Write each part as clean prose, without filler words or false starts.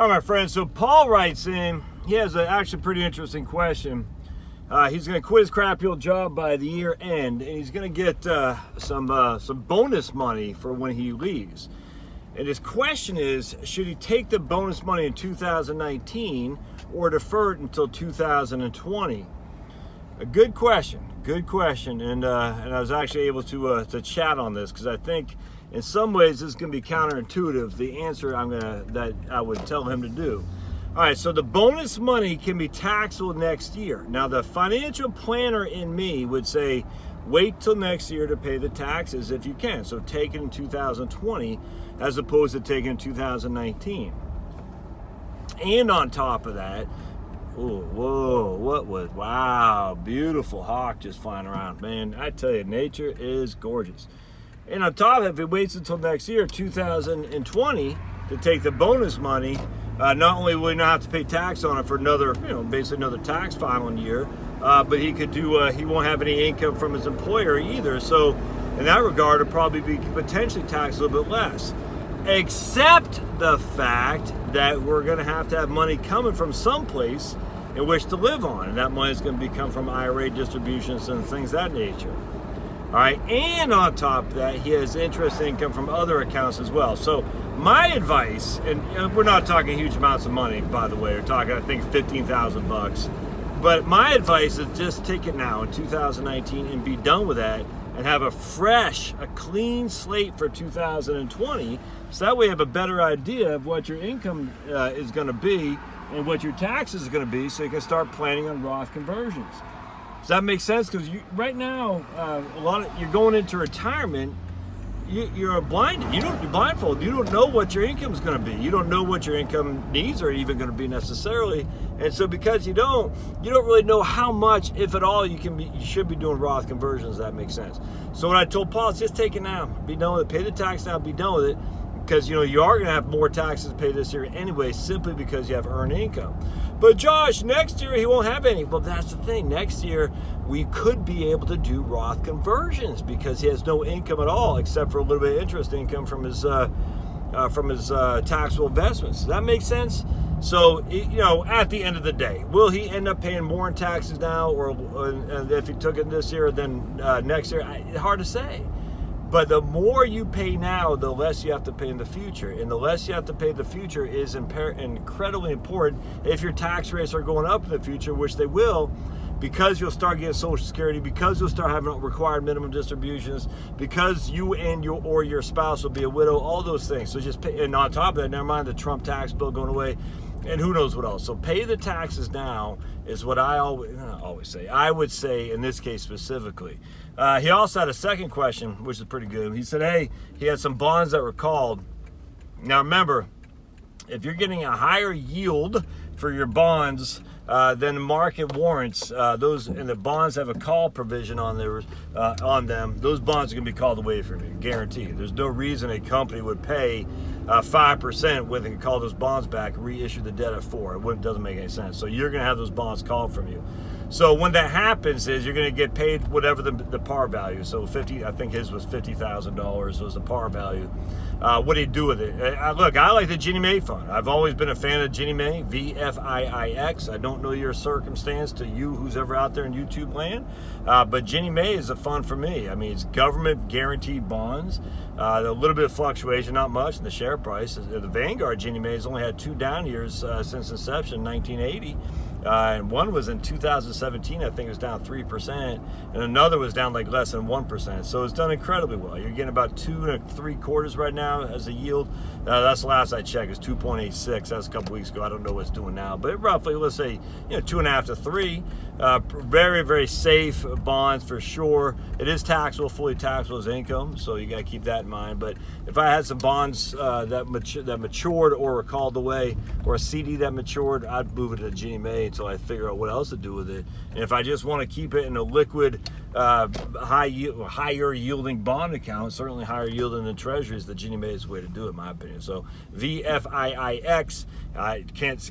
All right, my friends. So Paul writes in. He has an actually pretty interesting question. He's going to quit his crappy old job by the year end, and he's going to get some bonus money for when he leaves. And his question is, should he take the bonus money in 2019 or defer it until 2020? A good question. Good question. And I was actually able to chat on this because I think in some ways this is going to be counterintuitive, the answer that I would tell him to do. All right, so the bonus money can be taxable next year. Now, the financial planner in me would say, wait till next year to pay the taxes if you can. So take it in 2020 as opposed to taking it in 2019. And on top of that, wow, beautiful hawk just flying around. Man, I tell you, nature is gorgeous. And on top of it, if it waits until next year, 2020, to take the bonus money, not only will he not have to pay tax on it for another, basically another tax filing year, but he won't have any income from his employer either. So in that regard, it'll probably be potentially taxed a little bit less. Except the fact that we're going to have money coming from someplace in which to live on. And that money is going to come from IRA distributions and things of that nature. All right, and on top of that, he has interest income from other accounts as well. So my advice, and we're not talking huge amounts of money, by the way. We're talking, I think, $15,000. But my advice is just take it now in 2019 and be done with that and have a clean slate for 2020. So that way you have a better idea of what your income is going to be and what your taxes are going to be, so you can start planning on Roth conversions. Does that make sense? Because right now, you're going into retirement. You're blinded. You're blindfolded. You don't know what your income is going to be. You don't know what your income needs are even going to be necessarily. And so, because you don't really know how much, if at all, you should be doing Roth conversions. That makes sense. So what I told Paul is just take it now. Be done with it. Pay the tax now. Be done with it. Because you are going to have more taxes to pay this year anyway, simply because you have earned income. But Josh, next year he won't have any. Well, that's the thing. Next year we could be able to do Roth conversions because he has no income at all, except for a little bit of interest income from his taxable investments. Does that make sense? So at the end of the day, will he end up paying more in taxes now, or if he took it this year than next year? Hard to say. But the more you pay now, the less you have to pay in the future. And the less you have to pay in the future is incredibly important if your tax rates are going up in the future, which they will, because you'll start getting Social Security, because you'll start having required minimum distributions, because you and your spouse will be a widow, all those things. So just pay, and on top of that, never mind the Trump tax bill going away, and who knows what else. So pay the taxes now is what I always say. I would say in this case specifically. He also had a second question, which is pretty good. He said, hey, he had some bonds that were called. Now remember, if you're getting a higher yield for your bonds than the market warrants, and the bonds have a call provision on them, those bonds are going to be called away from you, guaranteed. There's no reason a company would pay 5% when they can call those bonds back and reissue the debt at 4%. It doesn't make any sense. So you're going to have those bonds called from you. So when that happens, is you're going to get paid whatever the par value. So I think his was $50,000 was the par value. What do you do with it? Look, I like the Ginnie Mae fund. I've always been a fan of Ginnie Mae, VFIIX. I don't know your circumstance to you who's ever out there in YouTube land, but Ginnie Mae is a fund for me. I mean, it's government guaranteed bonds, a little bit of fluctuation, not much in the share price. The Vanguard Ginnie Mae has only had 2 down years since inception, 1980. And one was in 2017, I think it was down 3%, and another was down like less than 1%. So it's done incredibly well. You're getting about 2 3/4 right now as a yield. That's the last I checked. It's 2.86. That's a couple weeks ago. I don't know what it's doing now, but roughly, let's say 2.5 to 3. Very, very safe bonds for sure. It is taxable, fully taxable as income, so you got to keep that in mind. But if I had some bonds that matured or were called away, or a CD that matured, I'd move it to Ginnie Mae until I figure out what else to do with it. And if I just want to keep it in a liquid, higher yielding bond account, certainly higher yielding than treasuries, the Ginnie Mae is the way to do it, in my opinion. So VFIIX, I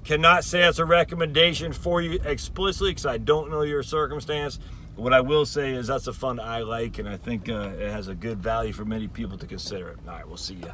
cannot say it's a recommendation for you explicitly because I don't know your circumstance. What I will say is that's a fund I like, and I think it has a good value for many people to consider it. All right, we'll see you.